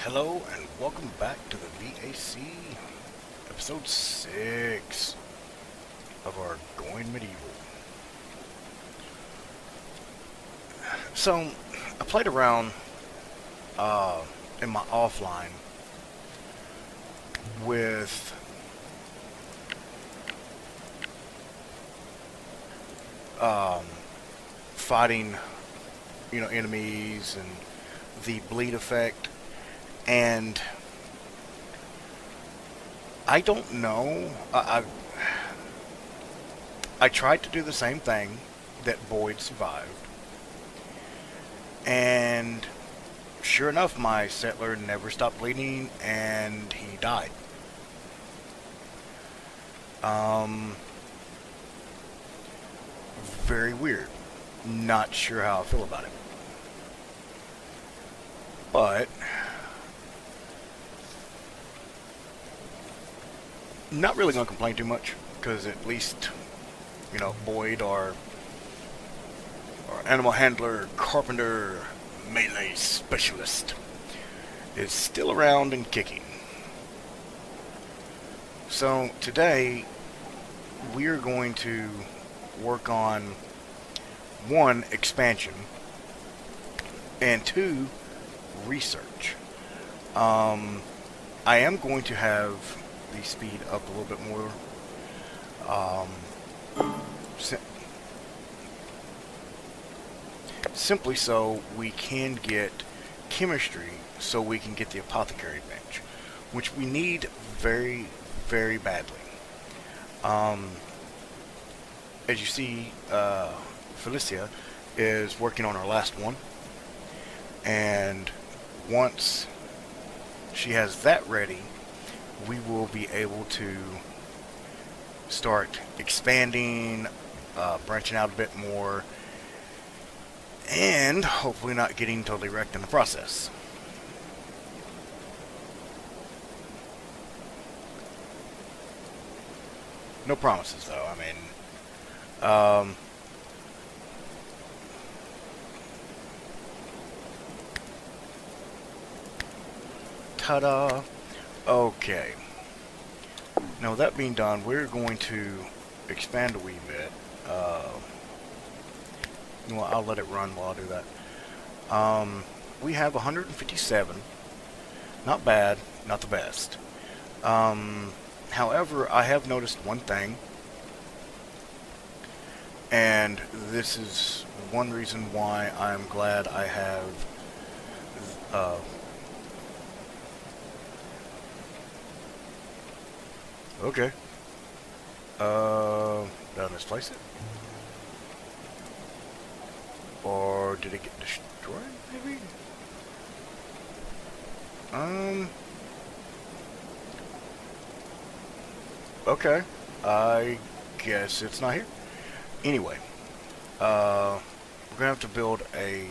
Hello and welcome back to the VAC, episode 6 of our Going Medieval. So, I played around in my offline with um, fighting, enemies and the bleed effect. And I don't know. I tried to do the same thing that Boyd survived, and sure enough, my settler never stopped bleeding, and he died. Um, Very weird. Not sure how I feel about it, but not really gonna complain too much because at least Boyd, our animal handler, carpenter, melee specialist, is still around and kicking. So today we are going to work on one, expansion, and two, research. I am going to have the speed up a little bit more. Um, sim Simply so we can get chemistry, so we can get the apothecary bench, which we need very, very badly. Um, as you see, Felicia is working on her last one, and once she has that ready, we will be able to start expanding, branching out a bit more, and hopefully not getting totally wrecked in the process. No promises, though. I mean, ta-da! Okay. Now, with that being done, we're going to expand a wee bit. Well, I'll let it run while I do that. We have 157. Not bad, not the best. However, I have noticed one thing, and this is one reason why I'm glad I have okay. Did I misplace it? Or did it get destroyed, maybe? Okay. I guess it's not here. Anyway, we're gonna have to build a,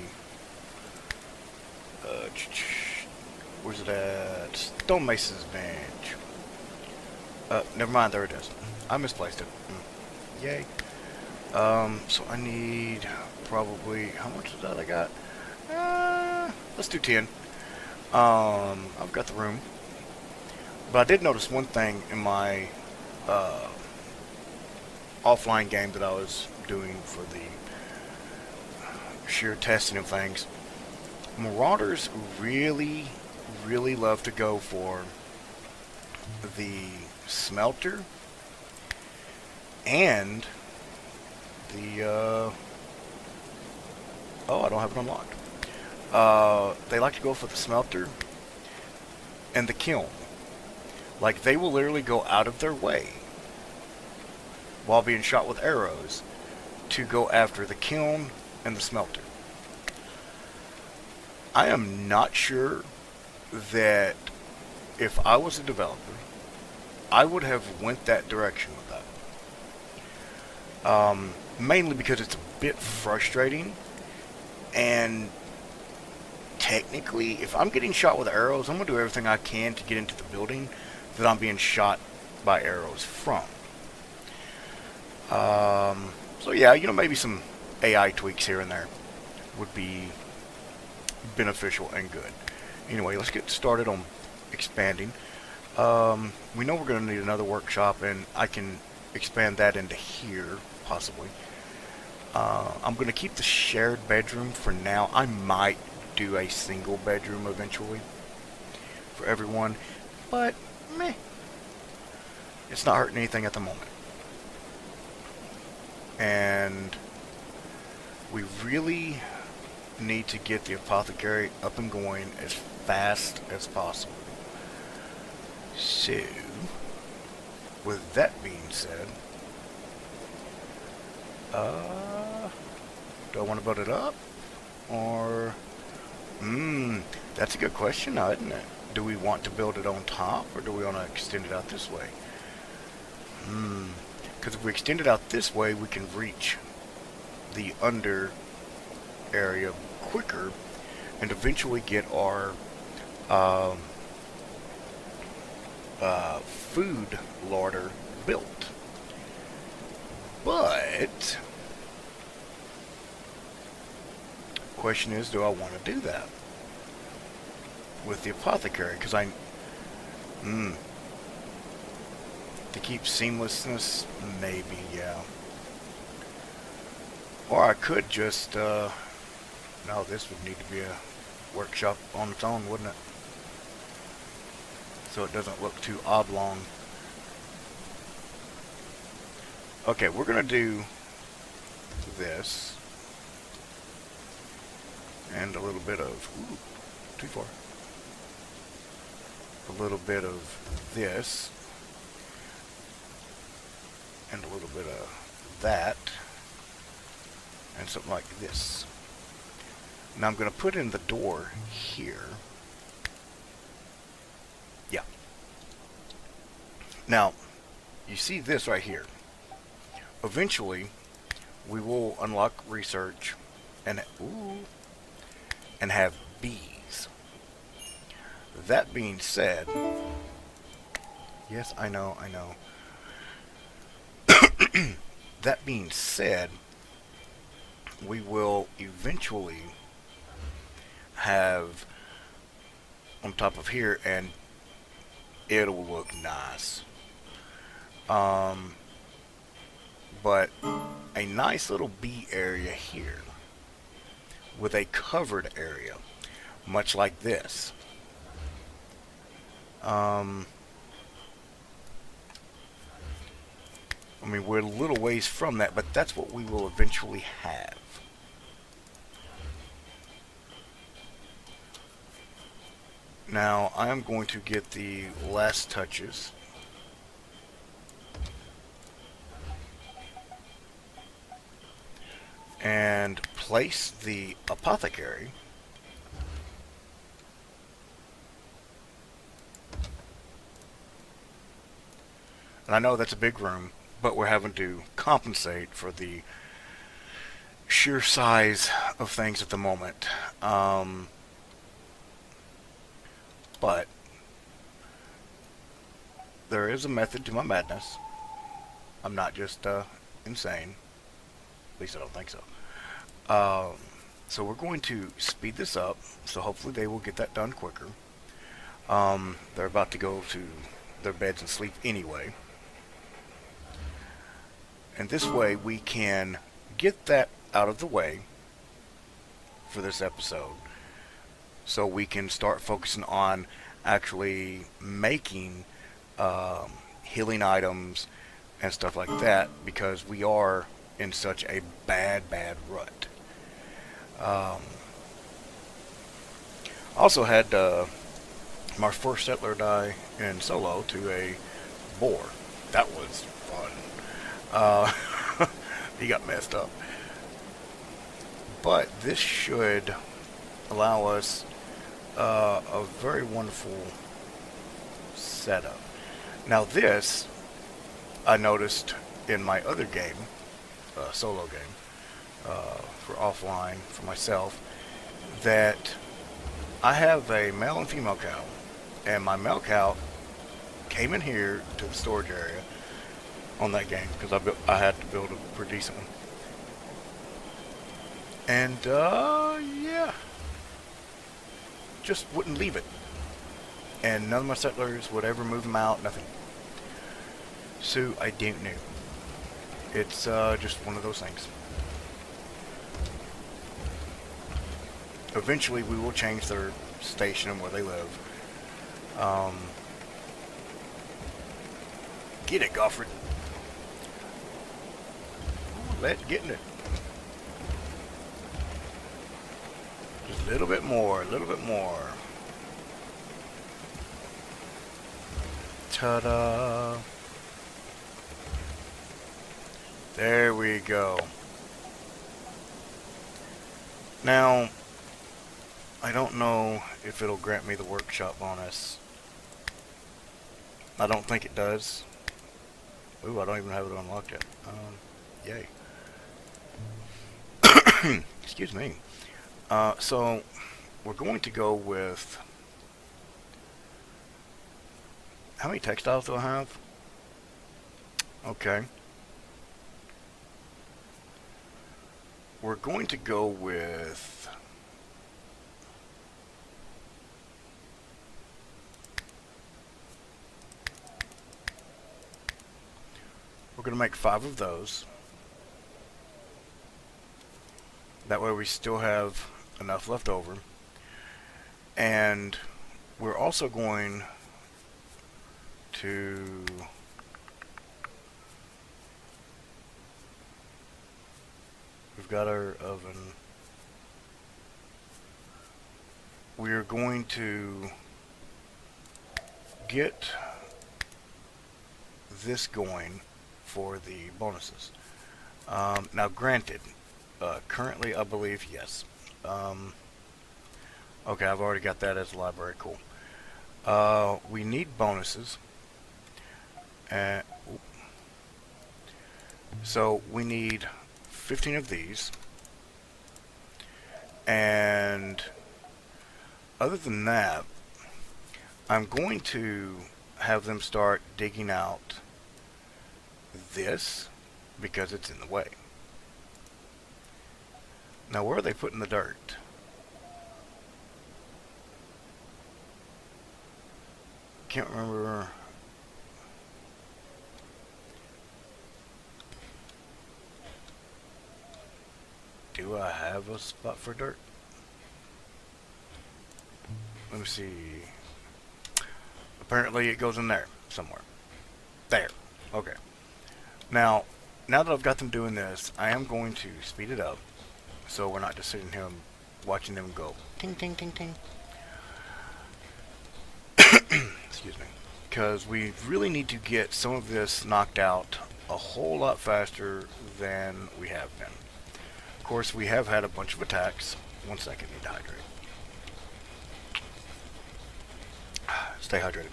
where's it at? Stonemason's bench. Never mind, there it is. I misplaced it. Yay. So I need probably, how much is that I got? Let's do 10. I've got the room. But I did notice one thing in my offline game that I was doing for the sheer testing of things. Marauders really, really love to go for the smelter and the oh, I don't have it unlocked. They like to go for the smelter and the kiln. Like, they will literally go out of their way while being shot with arrows to go after the kiln and the smelter. I am not sure that if I was a developer, I would have went that direction with that. Mainly because it's a bit frustrating, and technically, if I'm getting shot with arrows, I'm going to do everything I can to get into the building that I'm being shot by arrows from. So yeah, maybe some AI tweaks here and there would be beneficial and good. Anyway, let's get started on expanding. We know we're going to need another workshop, and I can expand that into here, possibly. I'm going to keep the shared bedroom for now. I might do a single bedroom eventually for everyone, but meh. It's not hurting anything at the moment. And we really need to get the apothecary up and going as fast as possible. So, with that being said, do I want to build it up? Or, that's a good question now, isn't it? Do we want to build it on top, or do we want to extend it out this way? Because if we extend it out this way, we can reach the under area quicker and eventually get our food larder built. But question is, do I want to do that with the apothecary? Because to keep seamlessness, maybe, yeah. Or I could just no, this would need to be a workshop on its own, wouldn't it? So it doesn't look too oblong. Okay, we're gonna do this and a little bit of too far. A little bit of this and a little bit of that and something like this. Now I'm going to put in the door here. Yeah. Now, you see this right here. Eventually, we will unlock research and have bees. That being said, yes, I know. That being said, we will eventually have on top of here, and it'll look nice. But a nice little bee area here with a covered area, much like this. I mean, we're a little ways from that, but that's what we will eventually have. Now, I'm going to get the last touches. And place the apothecary and I know that's a big room, but we're having to compensate for the sheer size of things at the moment. But there is a method to my madness. I'm not just insane. At least I don't think so. So we're going to speed this up, so hopefully they will get that done quicker. They're about to go to their beds and sleep anyway. And this way we can get that out of the way for this episode, so we can start focusing on actually making healing items and stuff like that, because we are in such a bad rut. Also had my first settler die in solo to a boar. That was fun. He got messed up. But this should allow us a very wonderful setup. Now this, I noticed in my other game, solo game, for offline, for myself, that I have a male and female cow, and my male cow came in here to the storage area on that game, because I had to build a pretty decent one. And, yeah. just wouldn't leave it. And none of my settlers would ever move them out, nothing. So I don't know. It's just one of those things. Eventually we will change their station and where they live. Get it, Goffred. Let's get in it. Just a little bit more, a little bit more. Ta-da! There we go. Now, I don't know if it'll grant me the workshop bonus. I don't think it does. Ooh, I don't even have it unlocked yet. Yay. Excuse me. So, we're going to go with... How many textiles do I have? Okay. We're going to go with... We're going to make 5 of those. That way we still have enough left over. And we're also going to... We've got our oven. We're going to get this going for the bonuses. Now granted, currently I believe yes. Okay, I've already got that as a library, cool. We need bonuses. So we need 15 of these, and other than that, I'm going to have them start digging out this because it's in the way. Now, where are they putting the dirt? Can't remember. Do I have a spot for dirt? Let me see. Apparently it goes in there somewhere. There. Okay. Now that I've got them doing this, I am going to speed it up so we're not just sitting here and watching them go ting ting ting ting. Excuse me. Because we really need to get some of this knocked out a whole lot faster than we have been. Of course, we have had a bunch of attacks. 1 second, need to hydrate. Stay hydrated.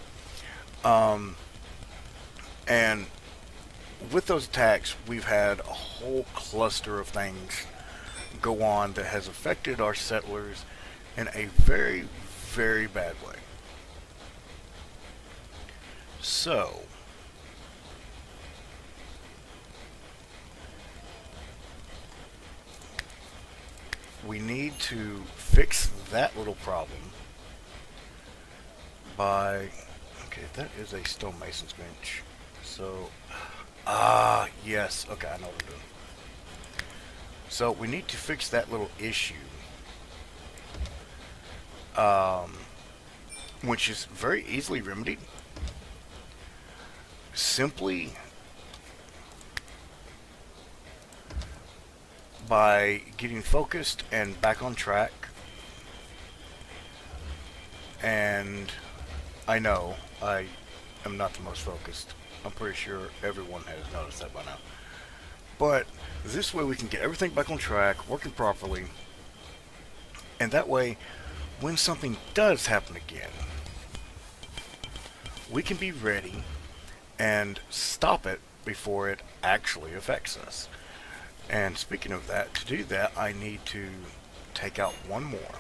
And with those attacks, we've had a whole cluster of things go on that has affected our settlers in a very, very bad way. So, we need to fix that little problem by... Okay, that is a stonemason's bench. So, yes. Okay, I know what I'm doing. So, we need to fix that little issue. Which is very easily remedied. Simply by getting focused and back on track. And I know I am not the most focused. I'm pretty sure everyone has noticed that by now. But this way we can get everything back on track, working properly. And that way, when something does happen again, we can be ready and stop it before it actually affects us. And speaking of that, to do that, I need to take out one more.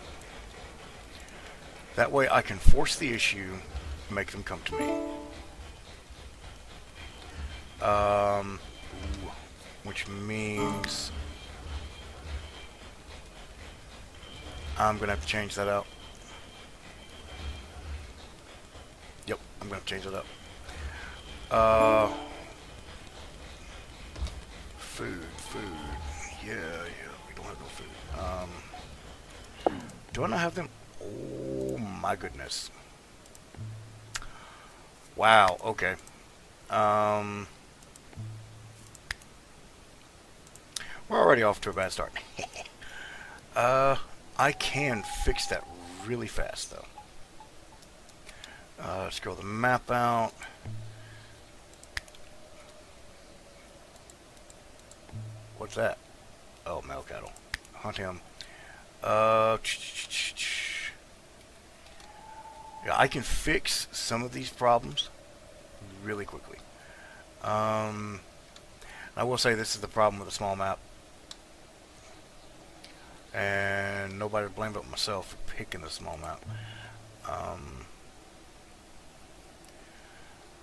That way I can force the issue, make them come to me. Which means I'm gonna have to change that out. I'm gonna change it up. Uh, food. Yeah, we don't have no food. Do I not have them? Oh my goodness. Wow, okay. We're already off to a bad start. I can fix that really fast though. Scroll the map out. What's that? Oh, male cattle. Hunt him. Yeah, I can fix some of these problems really quickly. I will say this is the problem with a small map. And nobody to blame but myself for picking the small map.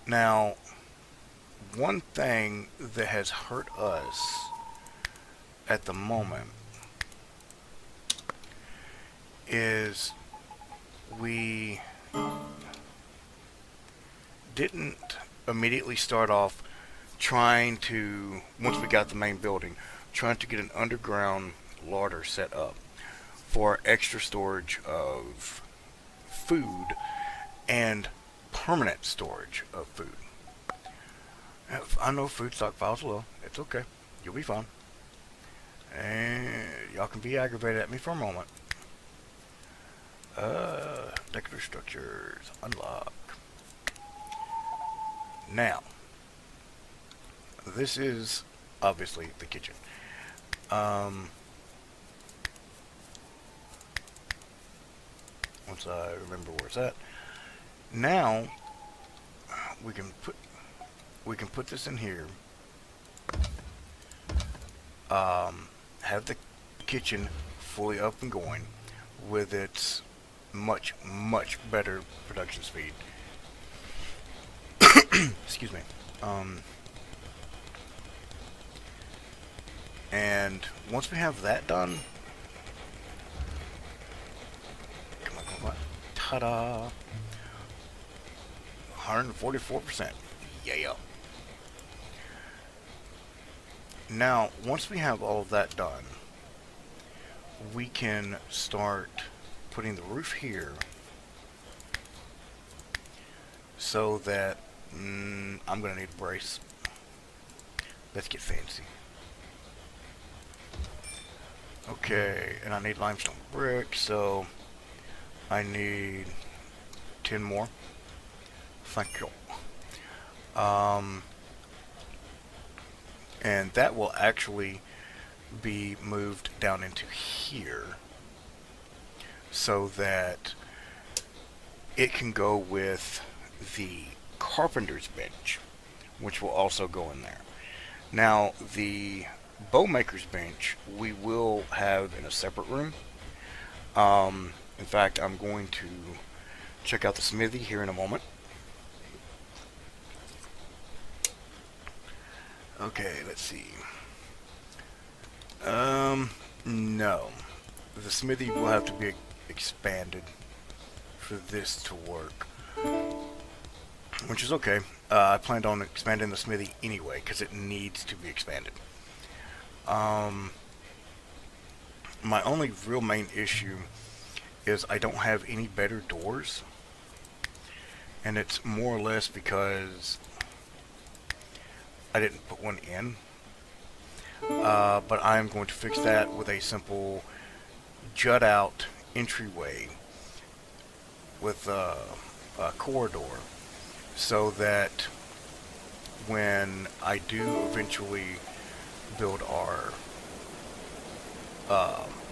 Now, one thing that has hurt us at the moment is we didn't immediately start off trying to, once we got the main building, trying to get an underground larder set up for extra storage of food and permanent storage of food. I know food stockpiles low. It's okay. You'll be fine. And y'all can be aggravated at me for a moment. Decorative structures. Unlock. Now, this is obviously the kitchen. Once I remember where it's at. Now, we can put this in here. Have the kitchen fully up and going with its much better production speed. Excuse me. And once we have that done, come on. Ta-da! 144%. Yeah. Now, once we have all of that done, we can start putting the roof here so that I'm going to need a brace. Let's get fancy. Okay, and I need limestone brick, so I need 10 more. Thank you. And that will actually be moved down into here so that it can go with the carpenter's bench, which will also go in there. Now, the bowmaker's bench we will have in a separate room. In fact, I'm going to check out the smithy here in a moment. Okay, let's see. No. The smithy will have to be expanded for this to work. Which is okay. I planned on expanding the smithy anyway, because it needs to be expanded. My only real main issue is I don't have any better doors. And it's more or less because I didn't put one in. But I'm going to fix that with a simple jut out entryway with a corridor, so that when I do eventually build our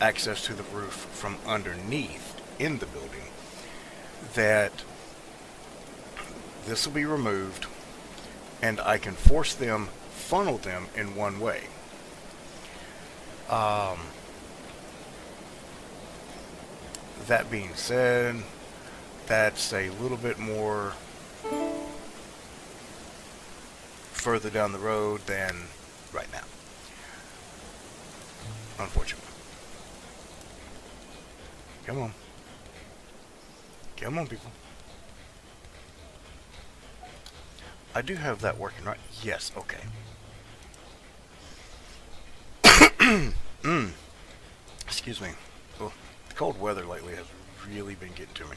access to the roof from underneath in the building, that this will be removed and I can funnel them in one way. That being said, that's a little bit more further down the road than right now, unfortunately. Come on, people. I do have that working, right? Yes, okay. mm, excuse me. Oh, the cold weather lately has really been getting to me.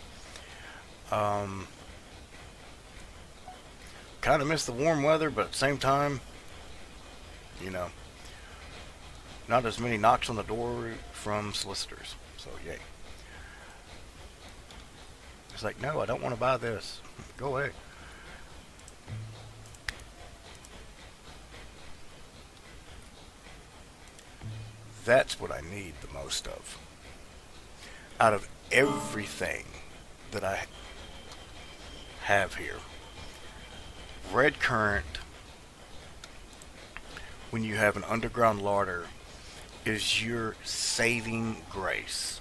Um, kind of miss the warm weather, but at the same time, you know, not as many knocks on the door from solicitors. So, yay. It's like, no, I don't want to buy this. Go away. That's what I need the most of. Out of everything that I have here, red current, when you have an underground larder, is your saving grace.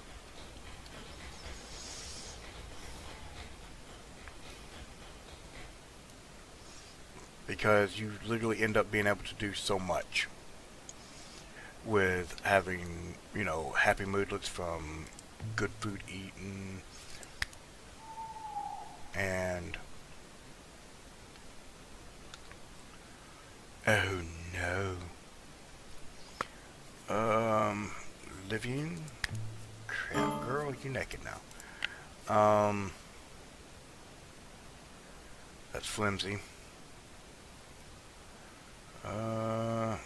Because you literally end up being able to do so much with having, you know, happy moodlets from good food eaten and oh no. Living crap, girl, you naked now. That's flimsy.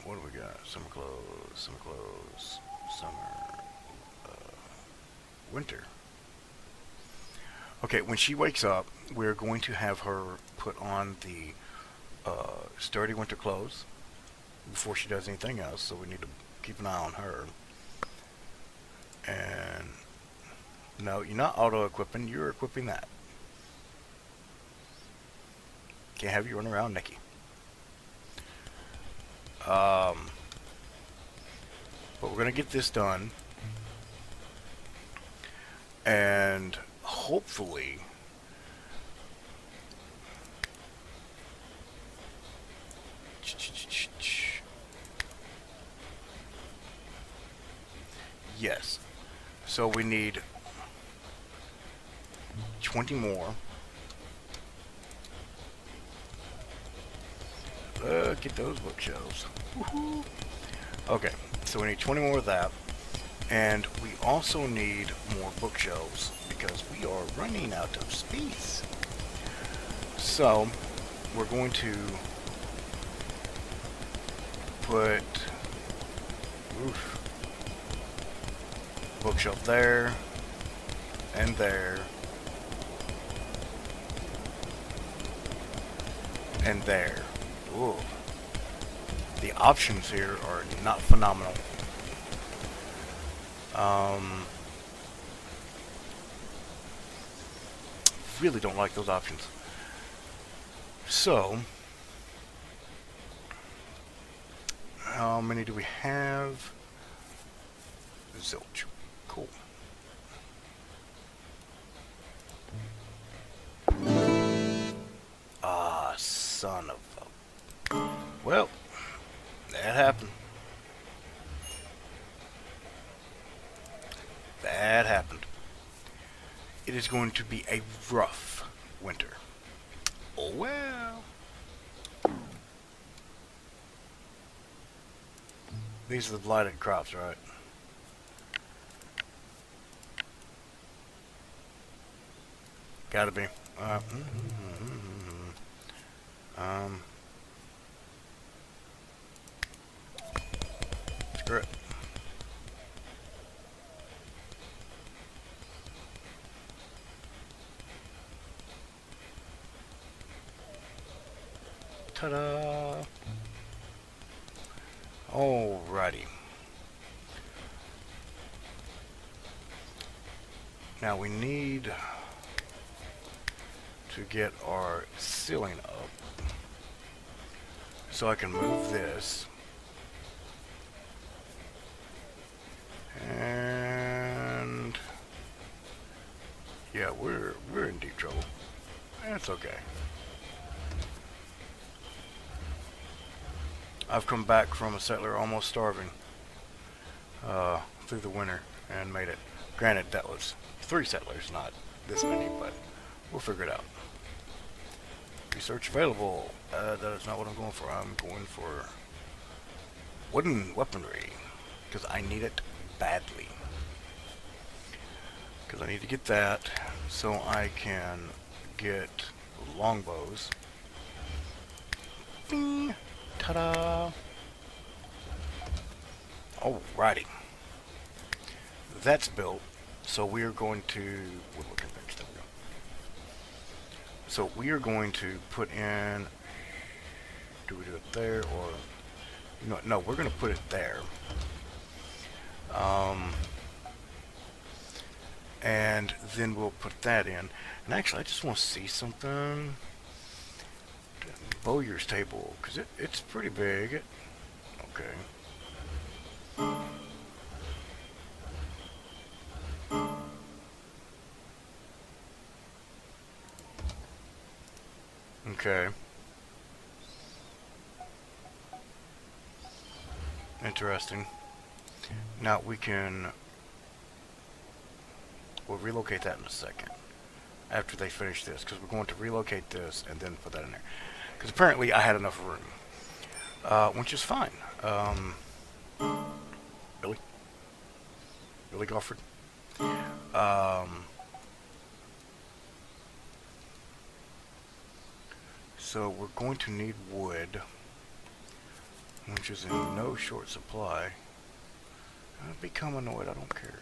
What do we got? Summer clothes, summer, winter. Okay, when she wakes up, we're going to have her put on the sturdy winter clothes before she does anything else, so we need to keep an eye on her. And no, you're not auto-equipping, you're equipping that. Can't have you run around Nikki. But we're going to get this done. And hopefully yes. So we need 20 more. Get those bookshelves. Woohoo. Okay, so we need 20 more of that. And we also need more bookshelves because we are running out of space. So we're going to put bookshelf there and there and there. Ooh. The options here are not phenomenal. Really don't like those options. So, how many do we have? Zilch. Cool. Ah, son of a... Well, that happened. That happened. It is going to be a rough winter. Oh well. These are the blighted crops, right? Gotta be. Screw it. Ta-da! Alrighty. Now we need to get our ceiling up. So I can move this. And yeah, we're in deep trouble. That's okay. I've come back from a settler almost starving through the winter and made it. Granted, that was 3 settlers, not this many, but we'll figure it out. Research available. That is not what I'm going for. I'm going for wooden weaponry. Because I need it badly. Because I need to get that so I can get longbows. Bing! Ta-da! Alrighty. That's built. So we are going to woodworking bench. There we go. So we are going to put in. Do we do it there or? You know, no, we're going to put it there. And then we'll put that in. And actually, I just want to see something. Bowyer's table, because it's pretty big. Okay. Okay. Interesting. Now we can... We'll relocate that in a second. After they finish this. Because we're going to relocate this and then put that in there. Because apparently I had enough room. Which is fine. Really? Really, Gofford? So we're going to need wood. Which is in no short supply. I'll become annoyed, I don't care.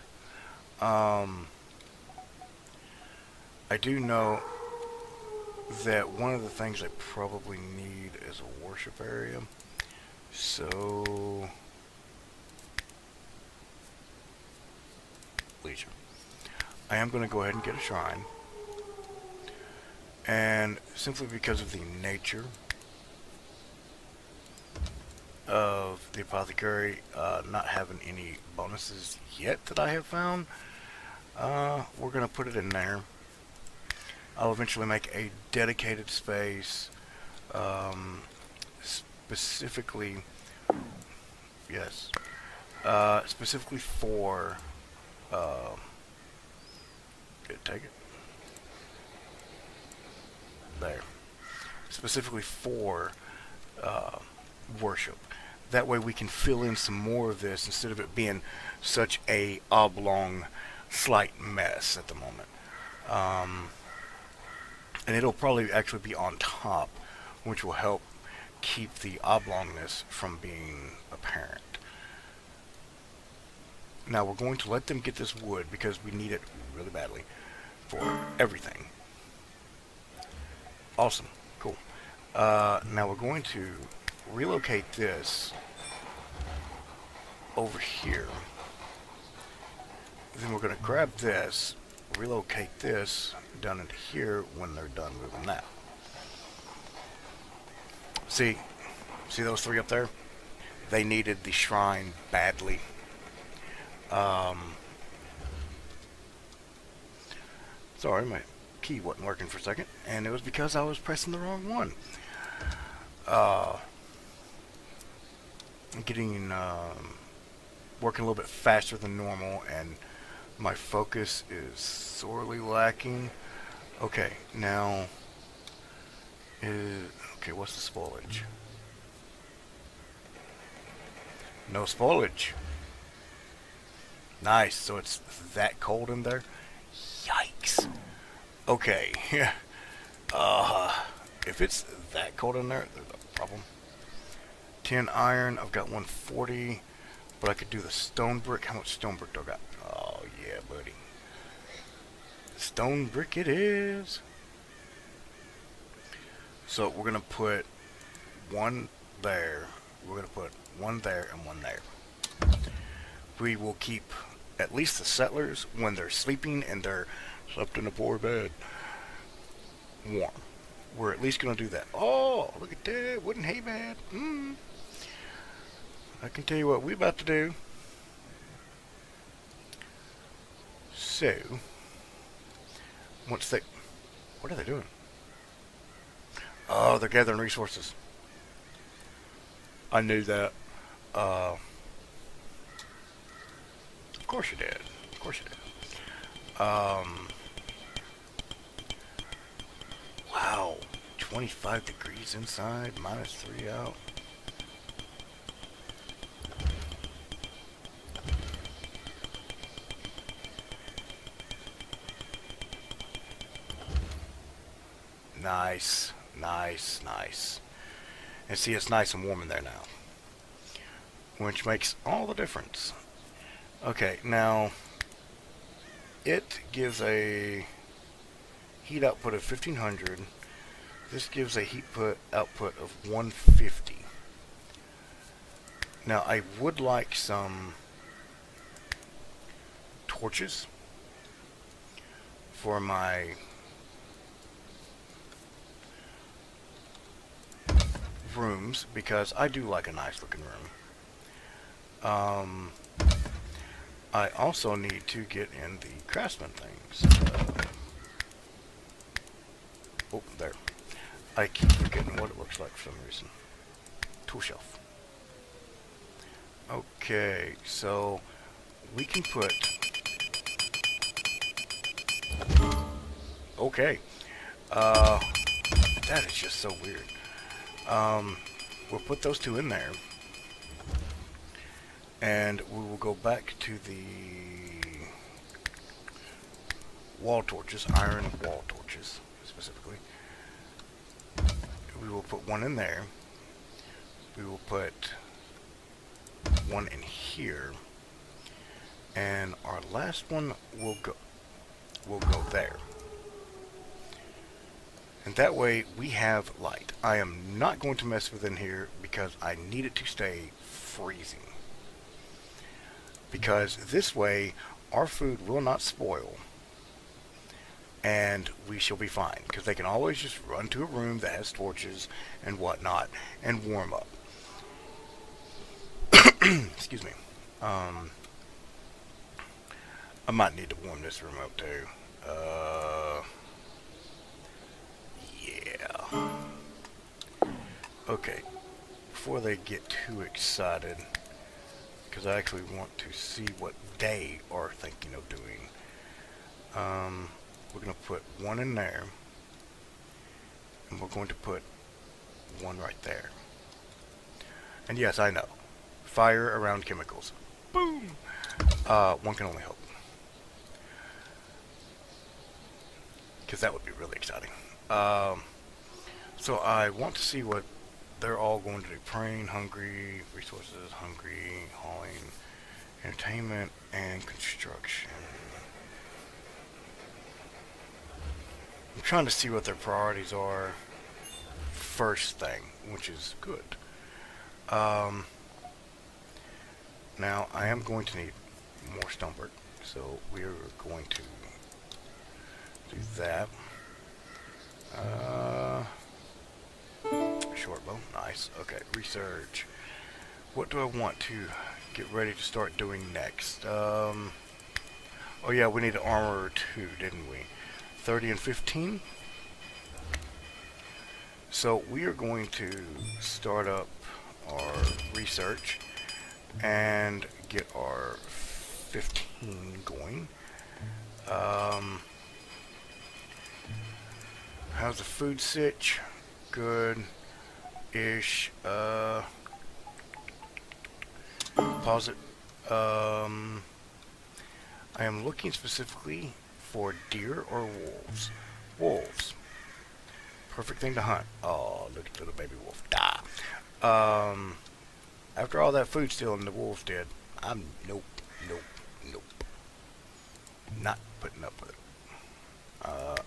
I do know that one of the things I probably need is a worship area. So... Leisure. I am going to go ahead and get a shrine. And simply because of the nature of the apothecary not having any bonuses yet that I have found, we're going to put it in there. I'll eventually make a dedicated space specifically, yes, specifically for take it there, specifically for worship. That way we can fill in some more of this instead of it being such a oblong slight mess at the moment. And it'll probably actually be on top, which will help keep the oblongness from being apparent. Now we're going to let them get this wood because we need it really badly for everything. Awesome. Cool. Now we're going to relocate this over here. Then we're going to grab this, relocate this down into here when they're done moving that. See those three up there? They needed the shrine badly. Sorry, my key wasn't working for a second, and it was because I was pressing the wrong one. I'm getting working a little bit faster than normal, and my focus is sorely lacking. Okay, now okay, what's the spoilage? No spoilage. Nice, so it's that cold in there? Yikes. Okay. If it's that cold in there, there's a problem. 10 iron, I've got 140, but I could do the stone brick. How much stone brick do I got? Oh, yeah, buddy. Stone brick it is. So we're going to put one there. We're going to put one there and one there. We will keep at least the settlers, when they're sleeping and they're slept in a poor bed, warm. We're at least going to do that. Oh, look at that. Wooden hay bed. I can tell you what we're about to do. So, once they... What are they doing? Oh, they're gathering resources. I knew that. Of course you did. Of course you did. Wow. 25 degrees inside, -3 out. Nice, nice, nice. And see, it's nice and warm in there now, which makes all the difference. Okay, now it gives a heat output of 1500. This gives a heat output of 150. Now I would like some torches for my rooms, because I do like a nice looking room. I also need to get in the craftsman things. Oh, there. I keep forgetting what it looks like for some reason. Tool shelf. Okay, so we can put... Okay. That is just so weird. We'll put those two in there, and we will go back to the wall torches, iron wall torches specifically. We will put one in there. We will put one in here, and our last one will go there. And that way we have light. I am not going to mess with in here because I need it to stay freezing. Because this way our food will not spoil. And we shall be fine. Because they can always just run to a room that has torches and whatnot and warm up. Excuse me. I might need to warm this room up too. Okay, before they get too excited, because I actually want to see what they are thinking of doing, we're going to put one in there, and we're going to put one right there. And yes, I know, fire around chemicals. Boom! One can only hope. Because that would be really exciting. So I want to see what they're all going to do. Praying, hungry, resources, hungry, hauling, entertainment, and construction. I'm trying to see what their priorities are first thing, which is good. Now, I am going to need more stonework, so we're going to do that. Short bow, nice. Okay, research. What do I want to get ready to start doing next? Oh yeah, we need an armor too, didn't we? 30 and 15. So we are going to start up our research and get our 15 going. How's the food sitch? Good-ish. Pause it. I am looking specifically for deer or wolves. Wolves. Perfect thing to hunt. Oh, look at little baby wolf. Die. After all that food stealing the wolves did, I'm nope. Not putting up with it.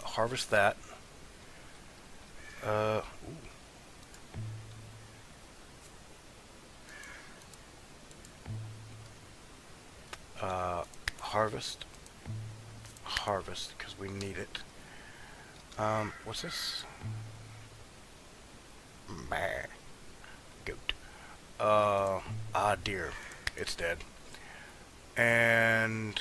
Harvest that. Harvest, because we need it. What's this? Bah. Goat. Deer. It's dead. And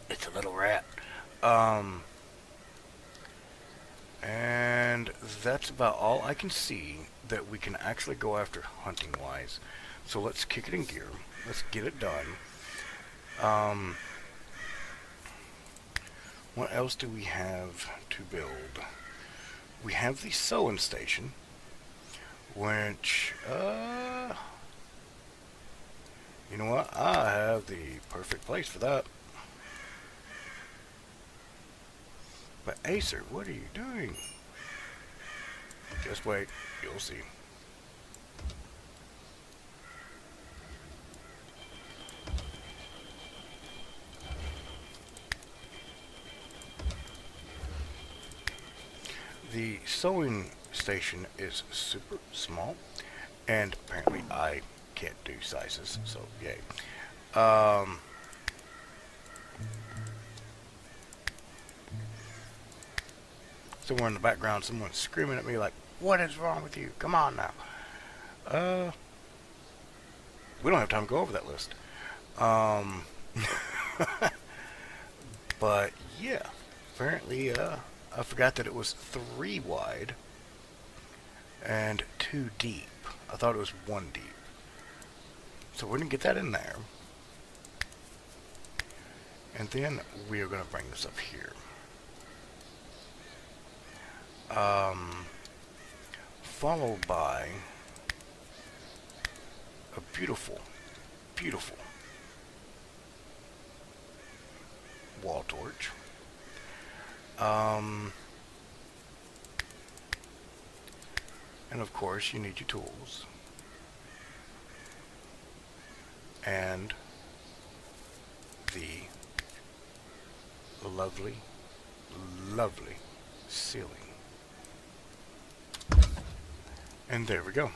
it's a little rat. And that's about all I can see that we can actually go after hunting wise. So let's kick it in gear. Let's get it done. What else do we have to build? We have the sewing station, which, you know what? I have the perfect place for that. But Aesir, what are you doing? Just wait, you'll see. The sewing station is super small, and apparently I can't do sizes, so yay. Somewhere in the background, someone's screaming at me like, "What is wrong with you? Come on now." We don't have time to go over that list. But yeah, apparently, I forgot that it was 3 wide and 2 deep. I thought it was 1 deep. So we're going to get that in there. And then we are going to bring this up here. Followed by a beautiful, beautiful wall torch. And of course, you need your tools. And the lovely, lovely ceiling. And there we go.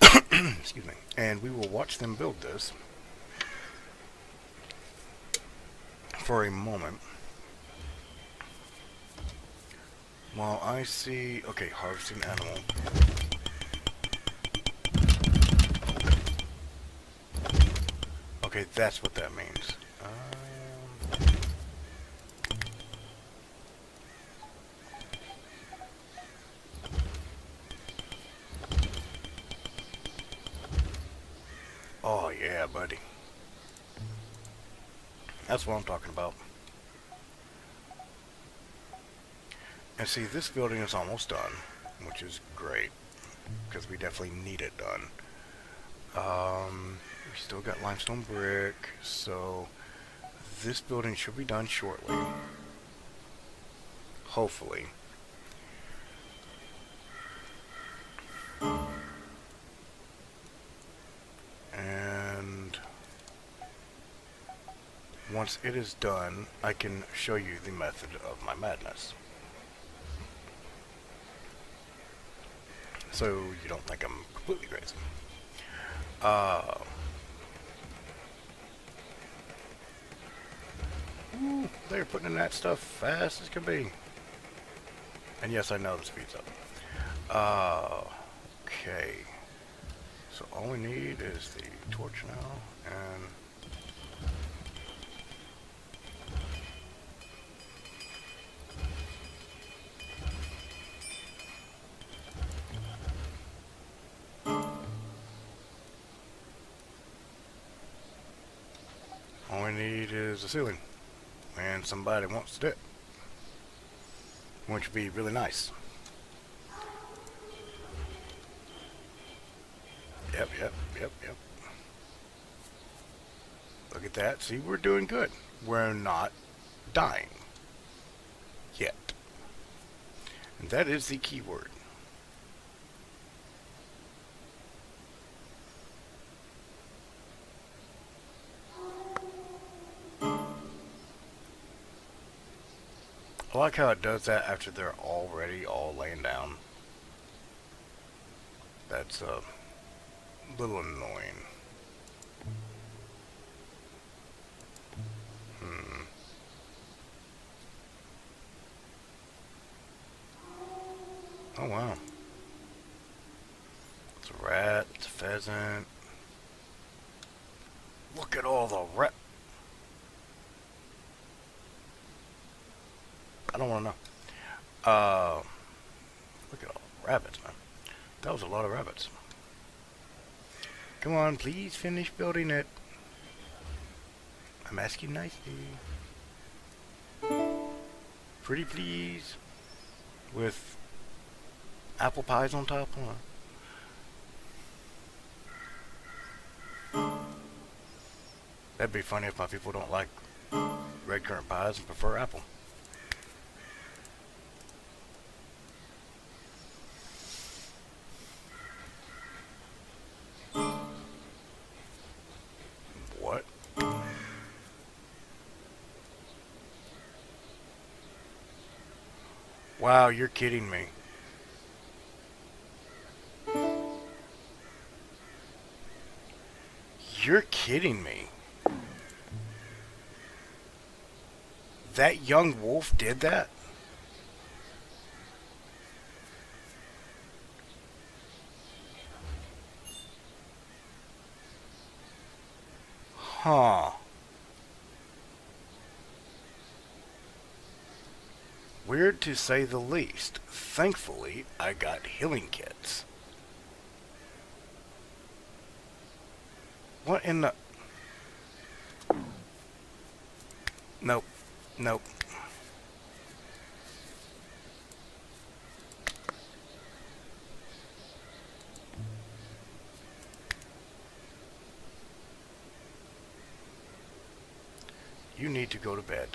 Excuse me. And we will watch them build this for a moment. While I see... Okay, harvesting animal. Okay, that's what that means. Oh yeah, buddy. That's what I'm talking about. And see, this building is almost done, which is great, because we definitely need it done. We still got limestone brick, so this building should be done shortly. Hopefully. And once it is done, I can show you the method of my madness. So you don't think I'm completely crazy. Ooh, they're putting in that stuff fast as can be. And yes, I know the speed's up. Okay. So all we need is the torch now, and all we need is a ceiling, and somebody wants to do it, which would be really nice. Yep. Look at that. See, we're doing good. We're not dying yet. And that is the key word. I like how it does that after they're already all laying down. That's a little annoying. Oh wow. It's a rat, it's a pheasant. Look at all the rat. I don't want to know. Look at all the rabbits, man. That was a lot of rabbits. Come on, please finish building it. I'm asking nicely. Pretty please. With apple pies on top. That'd be funny if my people don't like red currant pies and prefer apple. What? Wow, you're kidding me. You're kidding me. That young wolf did that? Huh. Weird to say the least. Thankfully, I got healing kits. What in the... Nope. Nope. You need to go to bed.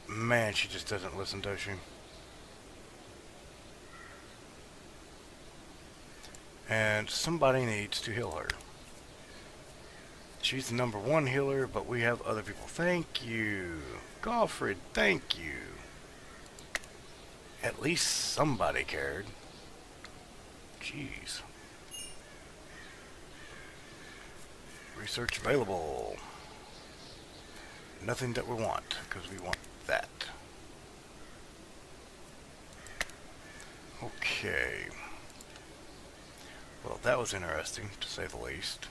Man, she just doesn't listen, does she? And somebody needs to heal her. She's the #1 healer, but we have other people. Thank you. Goffred, thank you. At least somebody cared. Jeez. Research available. Nothing that we want, because we want that. Okay. Well, that was interesting, to say the least.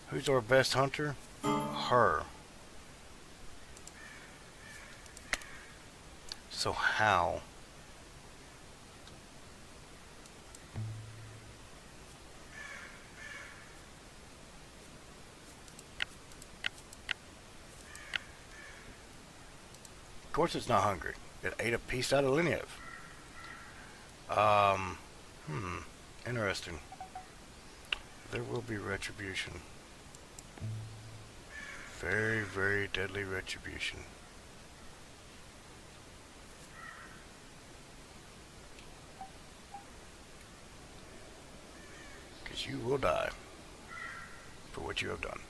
Who's our best hunter? Her. So how? Of course it's not hungry. It ate a piece out of Linyev. Interesting. There will be retribution. Very, very deadly retribution. Because you will die for what you have done.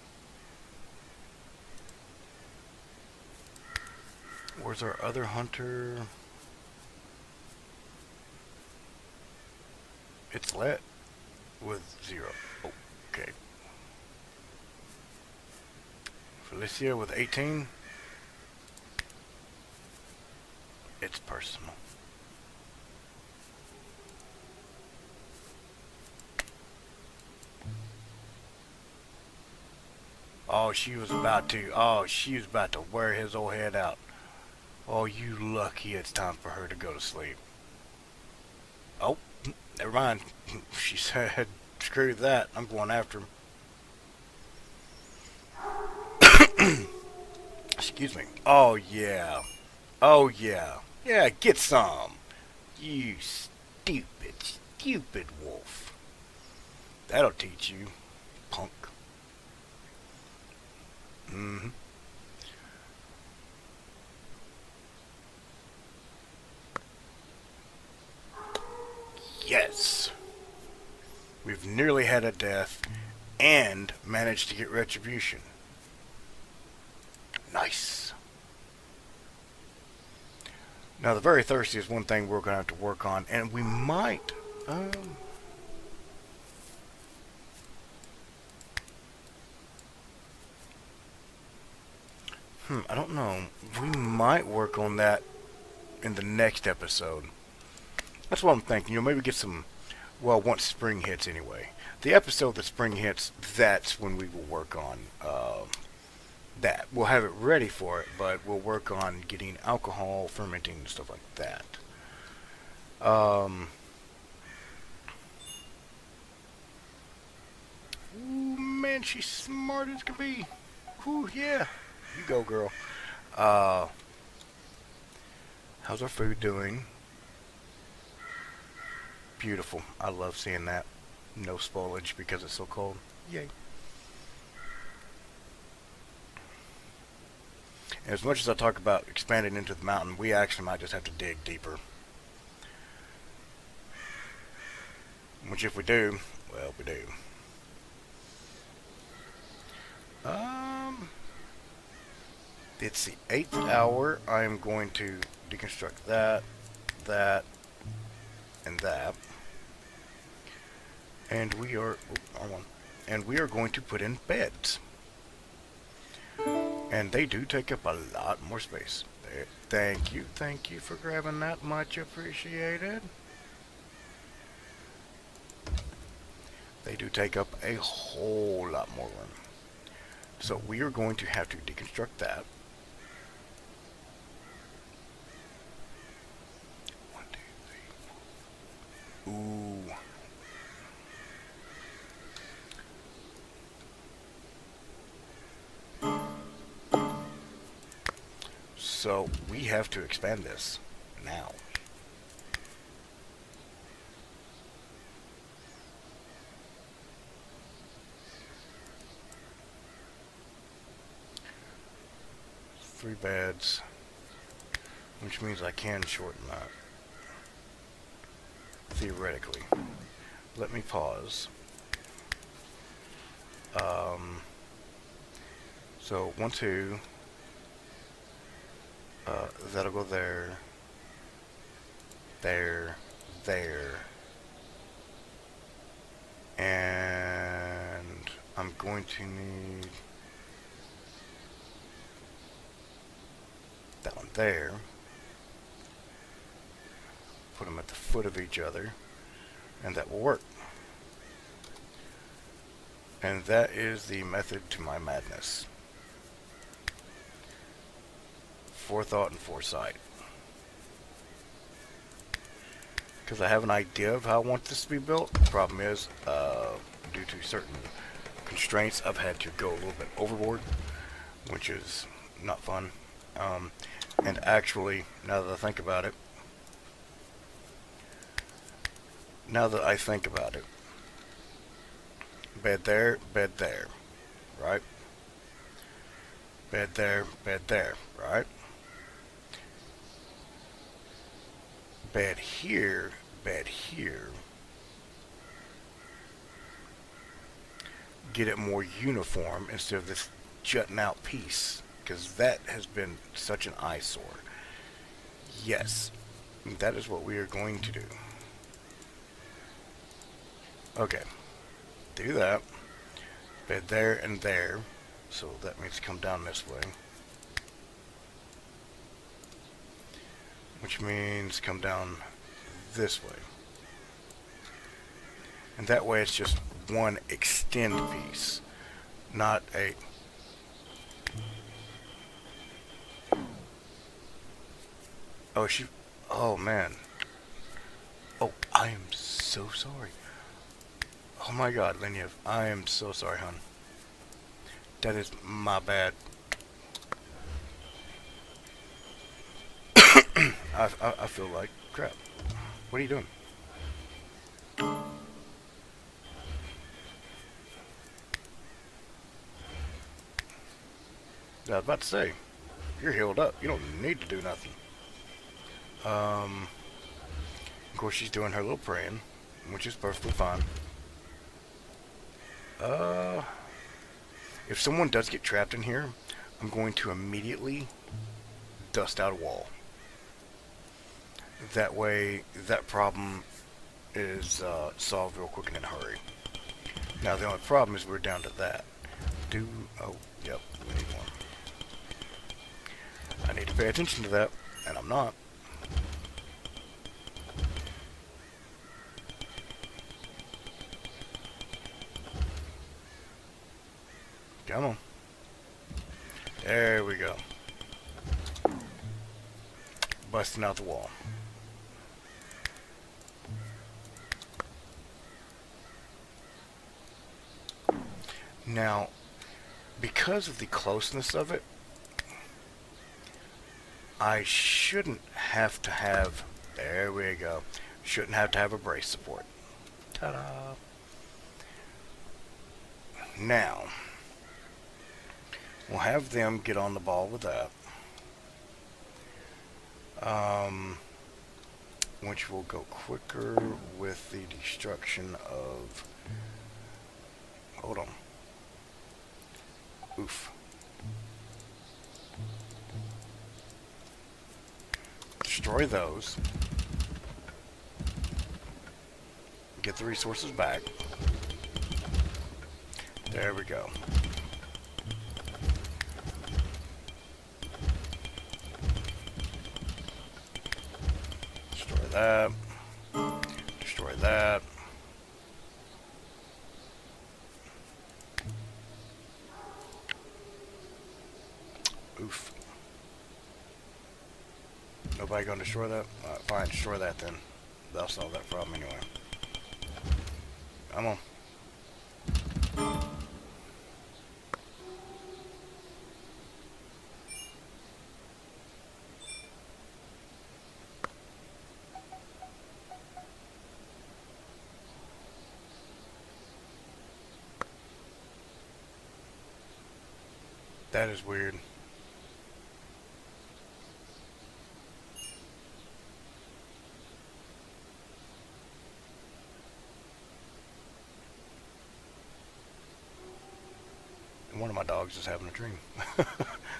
Where's our other hunter? It's lit with 0. Okay. Felicia with 18. It's personal. Oh, she was about to. Oh, she was about to wear his old head out. Oh, you lucky it's time for her to go to sleep. Oh, never mind. She said, screw that. I'm going after him. Excuse me. Oh, yeah. Oh, yeah. Yeah, get some. You stupid, stupid wolf. That'll teach you, punk. Mm-hmm. Yes. We've nearly had a death and managed to get retribution. Nice. Now, the very thirsty is one thing we're going to have to work on, and we might... I don't know. We might work on that in the next episode. That's what I'm thinking. You know, maybe get some... Well, once spring hits anyway. The episode that spring hits, that's when we will work on that. We'll have it ready for it, but we'll work on getting alcohol, fermenting, and stuff like that. Ooh, man, she's smart as can be. Ooh, yeah. You go, girl. Uh, how's our food doing? Beautiful. I love seeing that. No spoilage because it's so cold. Yay. And as much as I talk about expanding into the mountain, we actually might just have to dig deeper. Which if we do, well, we do. Um, it's the 8th hour. I am going to deconstruct that, that, and that. And we are, and we are going to put in beds. And they do take up a lot more space. Thank you for grabbing that. Much appreciated. They do take up a whole lot more room. So we are going to have to deconstruct that. 1, 2, 3, 4. Ooh. So we have to expand this now. Three beds, which means I can shorten that. Theoretically. Let me pause. So 1, 2. That'll go there, there, there, and I'm going to need that one there. Put them at the foot of each other, and that will work. And that is the method to my madness. Forethought and foresight. Because I have an idea of how I want this to be built. The problem is, due to certain constraints, I've had to go a little bit overboard, which is not fun. And actually, now that I think about it, bed there, right? Bed there, right? Bed here, get it more uniform instead of this jutting out piece, because that has been such an eyesore. Yes, that is what we are going to do. Okay, do that. Bed there and there, so that means come down this way. Which means come down this way. And that way it's just one extend piece, not a... Oh, man. Oh, I am so sorry. Oh my god, Linyev, I am so sorry, hon. That is my bad. I feel like crap. What are you doing? I was about to say, you're healed up. You don't need to do nothing. Of course, she's doing her little praying, which is perfectly fine. If someone does get trapped in here, I'm going to immediately dust out a wall. That way, that problem is solved real quick and in a hurry. Now, the only problem is we're down to that. Oh, yep, we need more. I need to pay attention to that, and I'm not. Come on. There we go. Busting out the wall. Now, because of the closeness of it, I shouldn't have to have, there we go, shouldn't have to have a brace support. Ta-da! Now, we'll have them get on the ball with that. Which will go quicker with the destruction of... Hold on. Oof. Destroy those. Get the resources back. There we go. Destroy that. Destroy that. Oof. Nobody gonna destroy that? Alright, fine, destroy that then. That'll solve that problem anyway. Come on. That is weird. One of my dogs is having a dream.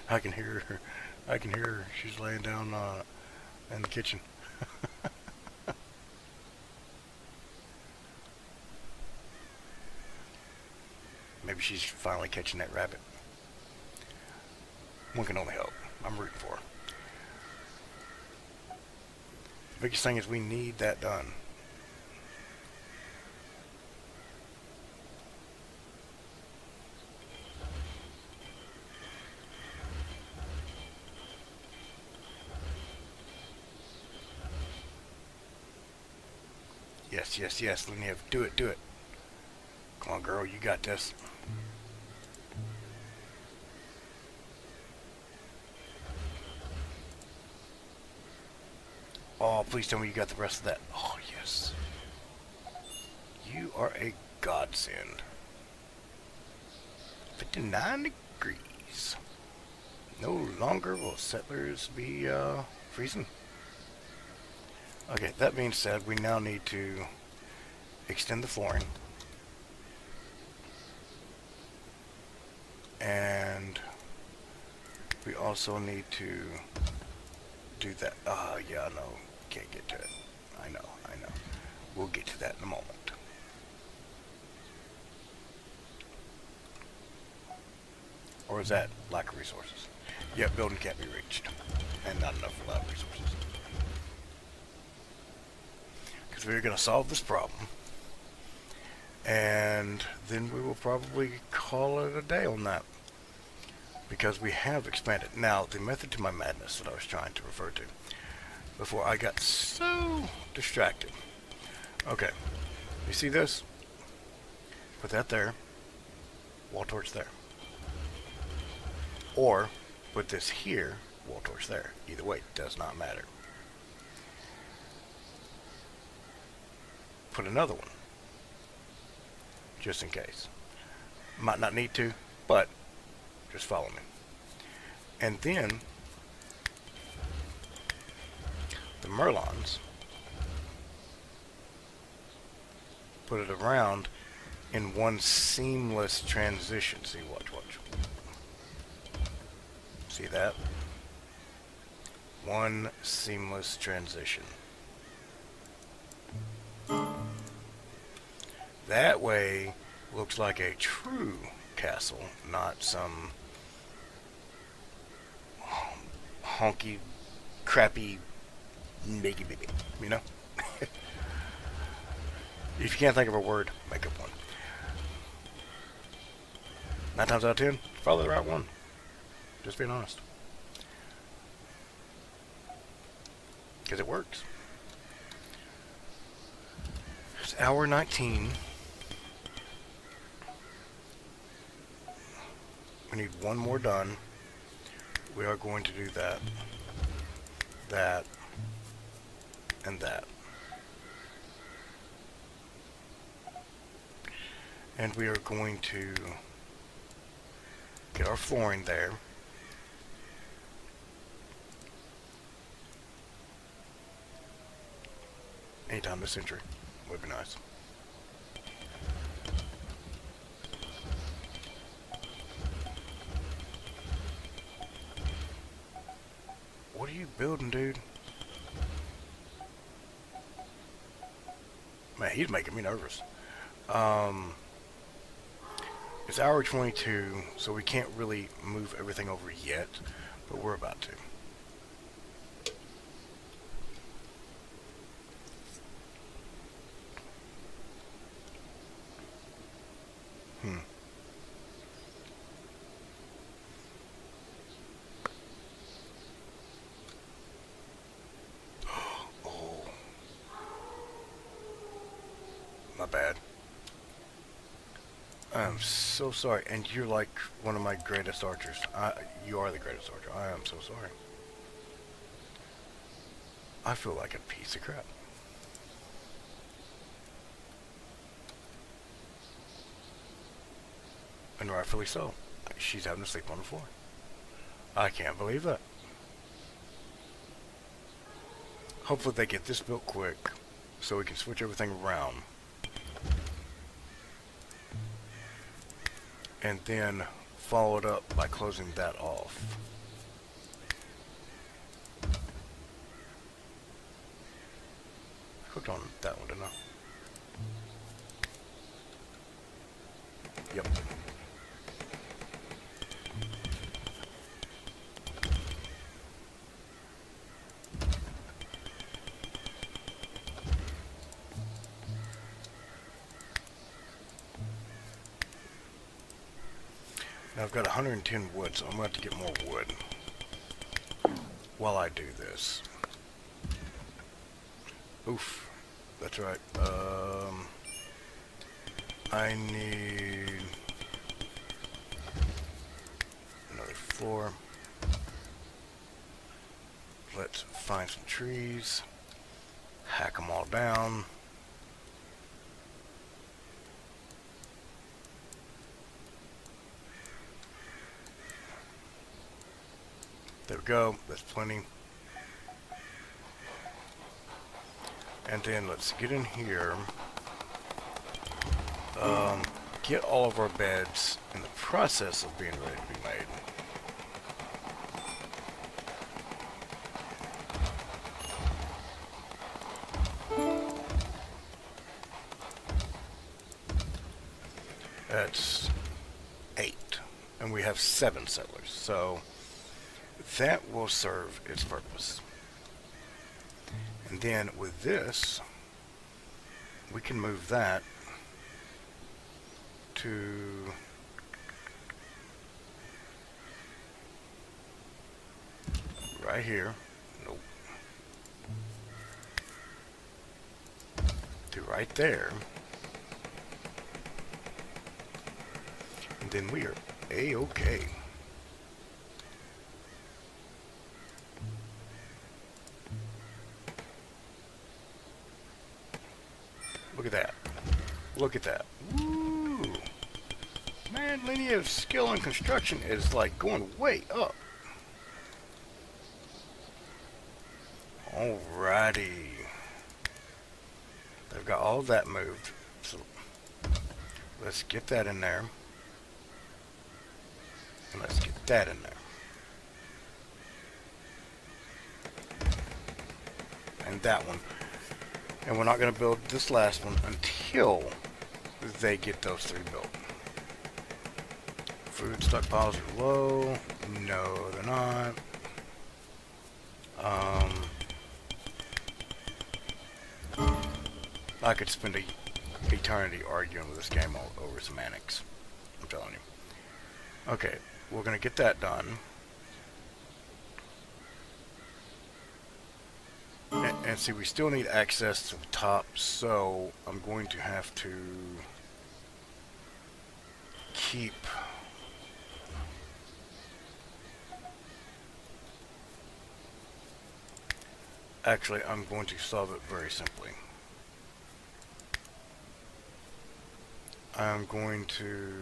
I can hear her. I can hear her. She's laying down in the kitchen. Maybe she's finally catching that rabbit. One can only hope. I'm rooting for her. The biggest thing is we need that done. Yes, yes, yes, Linev. Do it, do it. Come on, girl. You got this. Oh, please tell me you got the rest of that. Oh, yes. You are a godsend. 59 degrees. No longer will settlers be freezing. Okay, that being said, we now need to extend the flooring. And we also need to do that. Yeah, I know. Can't get to it. I know, I know. We'll get to that in a moment. Or is that lack of resources? Yeah, building can't be reached. And not enough for resources. Because we're going to solve this problem. And then we will probably call it a day on that. Because we have expanded. Now, the method to my madness that I was trying to refer to before I got so distracted. Okay, you see this? Put that there. Wall torch there. Or put this here. Wall torch there. Either way, does not matter. Put another one. Just in case. Might not need to, but just follow me. And then the Merlons, put it around in one seamless transition. See, watch, watch. See that? One seamless transition. That way, looks like a true castle, not some honky, crappy, baby, you know? If you can't think of a word, make up one. 9 times out of 10, probably the right one. Just being honest. Because it works. It's hour 19. We need one more done. We are going to do that, that, and that. And we are going to get our flooring there. Anytime this century would be nice. What are you building, dude? Man, he's making me nervous. It's hour 22, so we can't really move everything over yet, but we're about to. Oh, my bad. I'm so sorry, and you're like one of my greatest archers. You are the greatest archer. I am so sorry. I feel like a piece of crap. And rightfully so. She's having to sleep on the floor. I can't believe that. Hopefully they get this built quick so we can switch everything around. And then follow it up by closing that off. I clicked on that one, didn't I? Yep. Now I've got 110 wood, so I'm going to have to get more wood while I do this. Oof. That's right. I need another floor. Let's find some trees. Hack them all down. There we go. That's plenty. And then let's get in here. Get all of our beds in the process of being ready to be made. That's 8. And we have 7 settlers. So that will serve its purpose. And then with this, we can move that to right here. Nope. To right there. And then we are A-okay. Look at that. Look at that. Woo! Man, linear skill in construction is like going way up. Alrighty. They've got all of that moved. So let's get that in there. And let's get that in there. And that one. And we're not going to build this last one until they get those 3 built. Food stockpiles are low. No, they're not. I could spend an eternity arguing with this game over semantics. I'm telling you. Okay, we're going to get that done. And see, we still need access to the top, so I'm going to have to keep Actually, I'm going to solve it very simply. I'm going to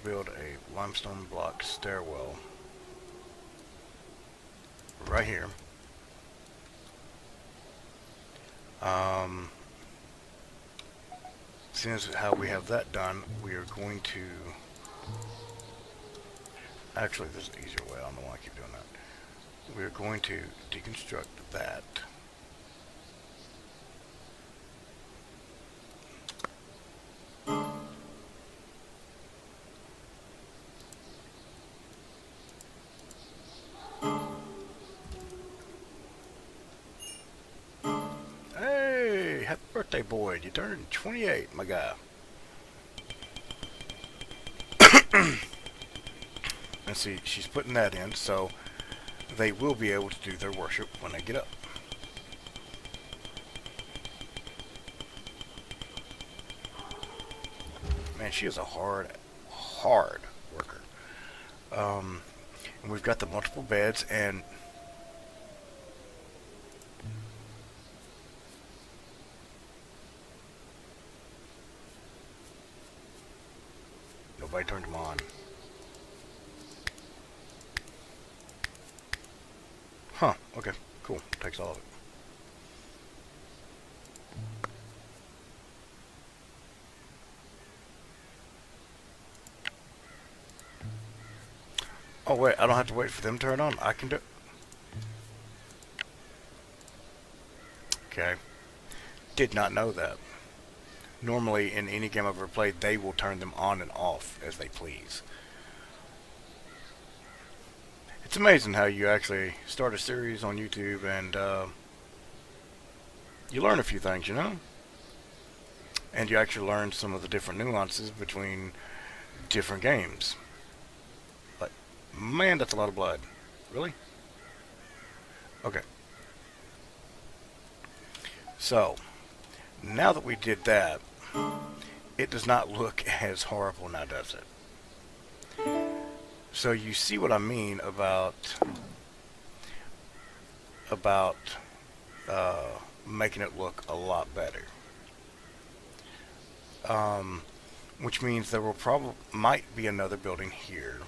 build a limestone block stairwell right here. Since how we have that done, we are going to actually, there's an easier way. I don't know why I keep doing that. We're going to deconstruct that. Hey, happy birthday, Boyd. You turned 28, my guy. And see, she's putting that in, so they will be able to do their worship when they get up. Man, she is a hard worker. And we've got the multiple beds, and nobody turned them on. Huh, okay, cool. Takes all of it. Oh wait, I don't have to wait for them to turn on. I can do it. Okay. Did not know that. Normally, in any game I've ever played, they will turn them on and off as they please. It's amazing how you actually start a series on YouTube and you learn a few things, you know? And you actually learn some of the different nuances between different games. Like, man, that's a lot of blood. Really? Okay. So, now that we did that, it does not look as horrible now, does it? So you see what I mean about making it look a lot better. Which means there will might be another building here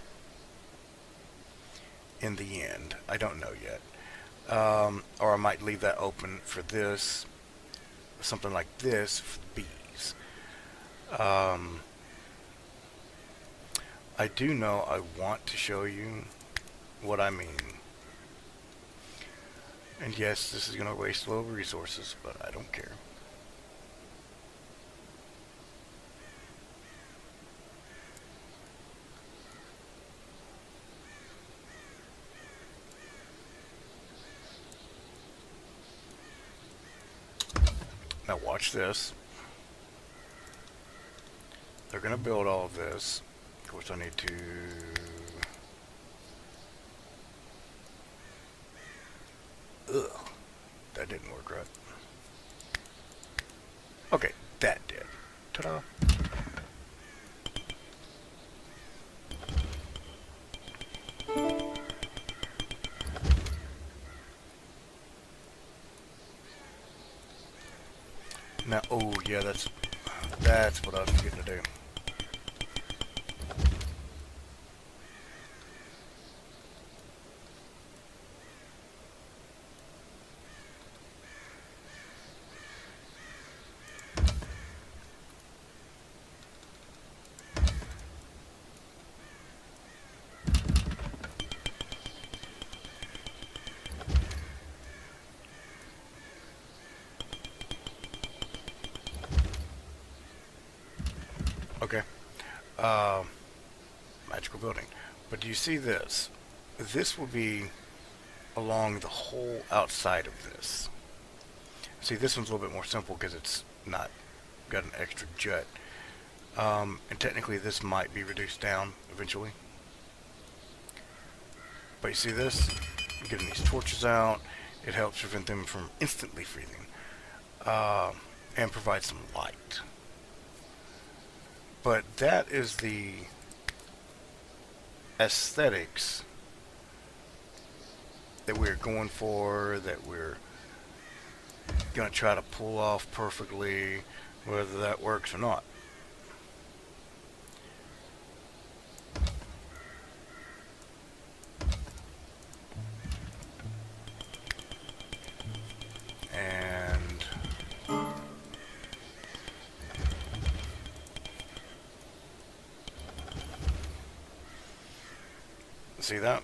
in the end. I don't know yet. Or I might leave that open for this, something like this for the bees. I do know I want to show you what I mean. And yes, this is going to waste a little resources, but I don't care. Now watch this. They're going to build all of this. Of course, I need to... Ugh. That didn't work right. Okay, that did. Ta-da. Now, oh yeah, that's what I was getting to do. Okay. Magical building. But do you see this? This will be along the whole outside of this. See, this one's a little bit more simple because it's not got an extra jut. And technically this might be reduced down eventually. But you see this? Getting these torches out, it helps prevent them from instantly freezing. And provide some light. But that is the aesthetics that we're going for, that we're going to try to pull off perfectly, whether that works or not. And see that?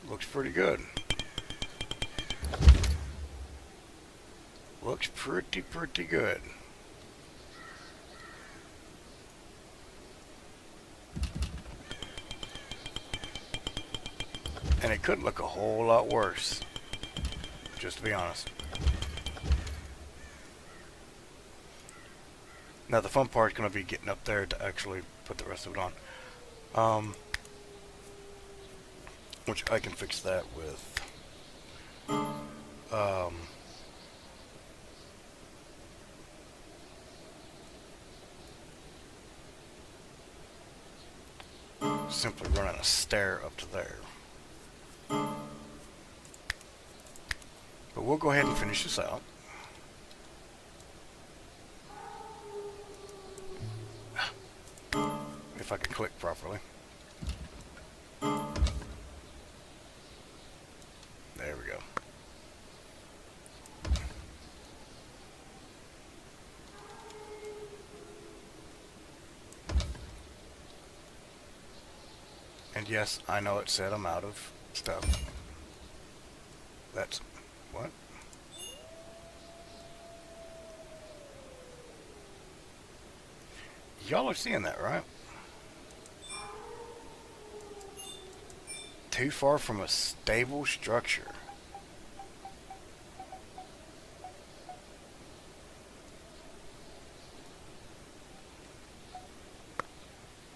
Looks pretty good. Looks pretty good. And it could look a whole lot worse, just to be honest. Now the fun part is going to be getting up there to actually put the rest of it on. Which I can fix that with simply running a stair up to there. But we'll go ahead and finish this out. If I can click properly. There we go. And yes, I know it said I'm out of stuff. That's... what? Y'all are seeing that, right? Too far from a stable structure.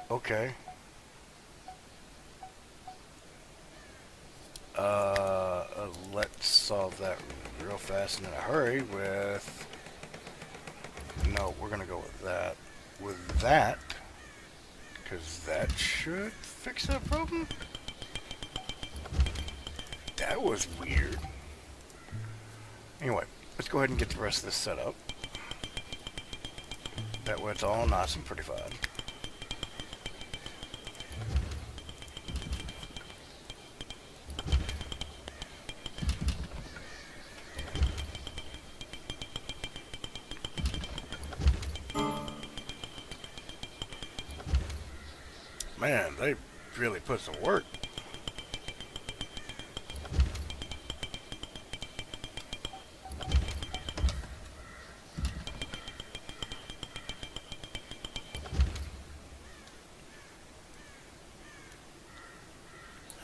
Okay. Let's solve that real fast and in a hurry with... no, we're gonna go with that. With that, because that should fix that problem. That was weird. Anyway, let's go ahead and get the rest of this set up. That way it's all nice and prettified. Man, they really put some work.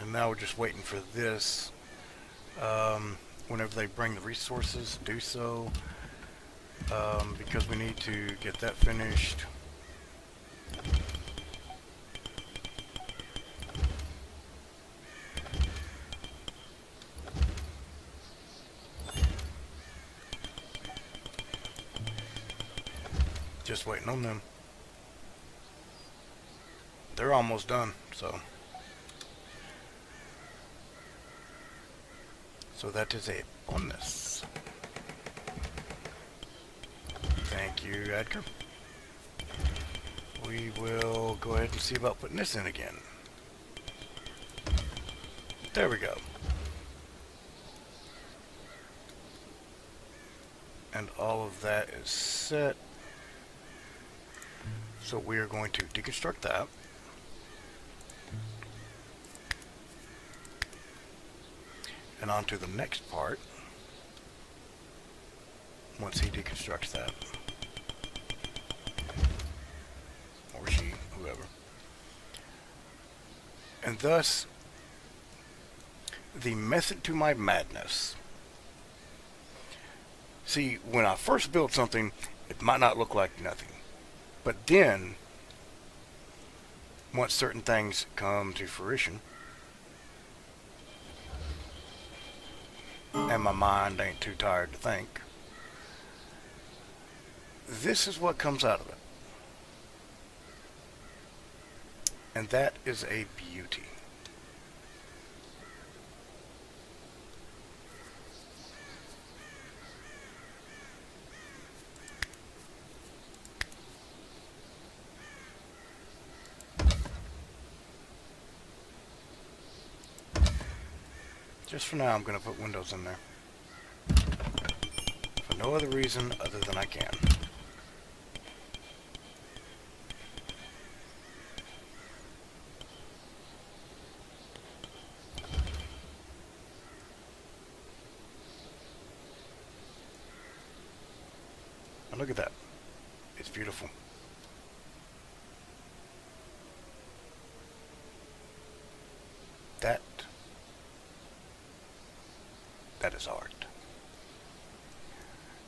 And now we're just waiting for this. Whenever they bring the resources, do so. Because we need to get that finished. Just waiting on them. They're almost done, so that is a bonus. Thank you, Edgar. We will go ahead and see about putting this in again. There we go. And all of that is set. So we are going to deconstruct that. And on to the next part. Once he deconstructs that. Or she, whoever. And thus, the method to my madness. See, when I first build something, it might not look like nothing. But then, once certain things come to fruition, and my mind ain't too tired to think, this is what comes out of it. And that is a beauty. Just for now, I'm going to put windows in there. For no other reason other than I can. And look at that. It's beautiful. That is art.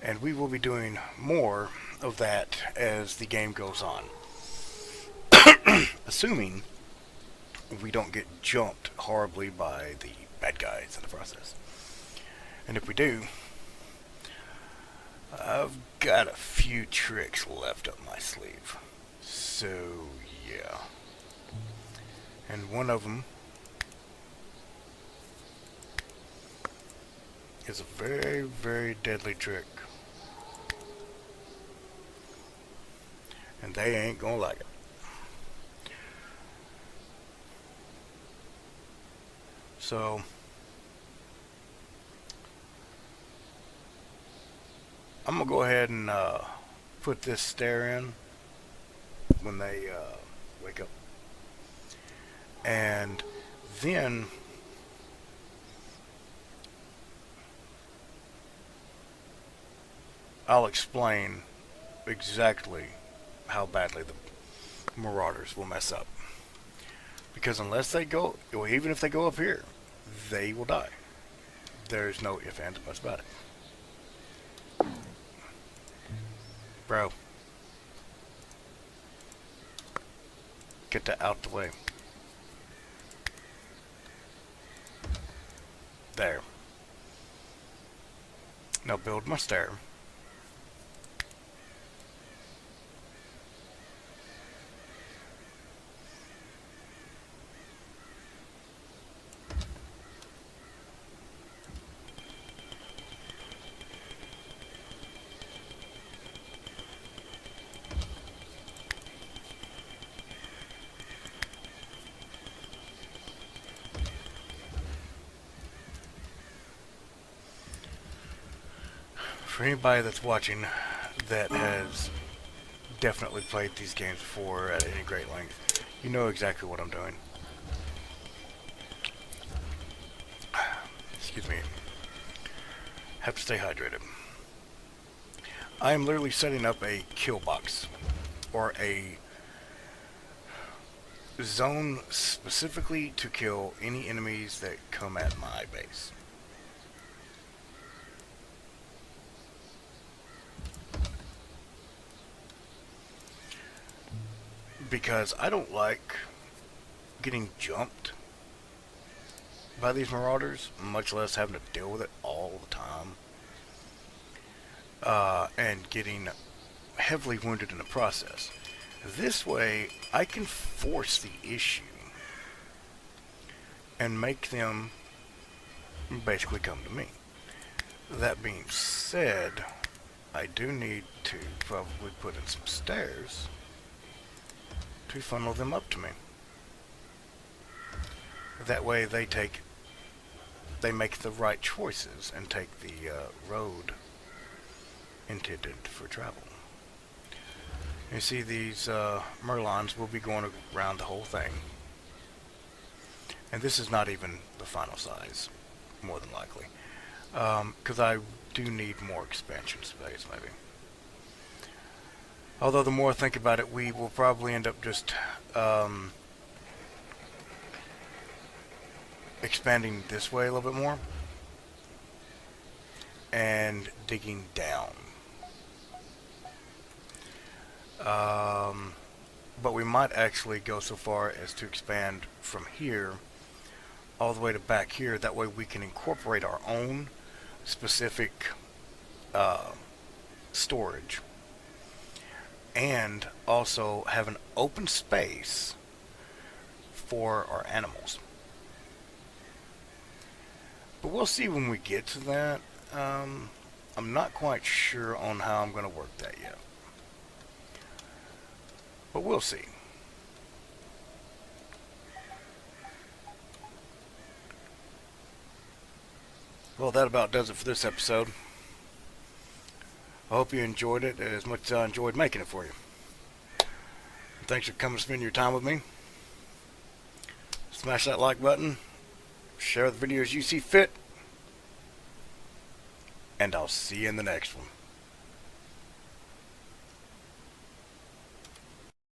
And we will be doing more of that as the game goes on. Assuming we don't get jumped horribly by the bad guys in the process. And if we do, I've got a few tricks left up my sleeve. So, yeah. And one of them is a very, very deadly trick. And they ain't gonna like it. So, I'm gonna go ahead and put this stair in when they wake up. And then I'll explain exactly how badly the Marauders will mess up. Because unless they go, or even if they go up here, they will die. There's no ifs, ands, or buts about it. Bro. Get that out the way. There. Now build my stair. For anybody that's watching that has definitely played these games before at any great length, you know exactly what I'm doing. Excuse me. Have to stay hydrated. I am literally setting up a kill box, or a zone specifically to kill any enemies that come at my base. Because I don't like getting jumped by these Marauders, much less having to deal with it all the time. And getting heavily wounded in the process. This way, I can force the issue and make them basically come to me. That being said, I do need to probably put in some stairs to funnel them up to me. That way they make the right choices and take the road intended for travel. You see, these Merlons will be going around the whole thing. And this is not even the final size, more than likely. Because I do need more expansion space, maybe. Although the more I think about it, we will probably end up just expanding this way a little bit more and digging down. But we might actually go so far as to expand from here all the way to back here. That way we can incorporate our own specific storage. And also have an open space for our animals. But we'll see when we get to that. I'm not quite sure on how I'm going to work that yet. But we'll see. Well, that about does it for this episode. I hope you enjoyed it as much as I enjoyed making it for you. Thanks for coming to spend your time with me. Smash that like button. Share the videos you see fit. And I'll see you in the next one.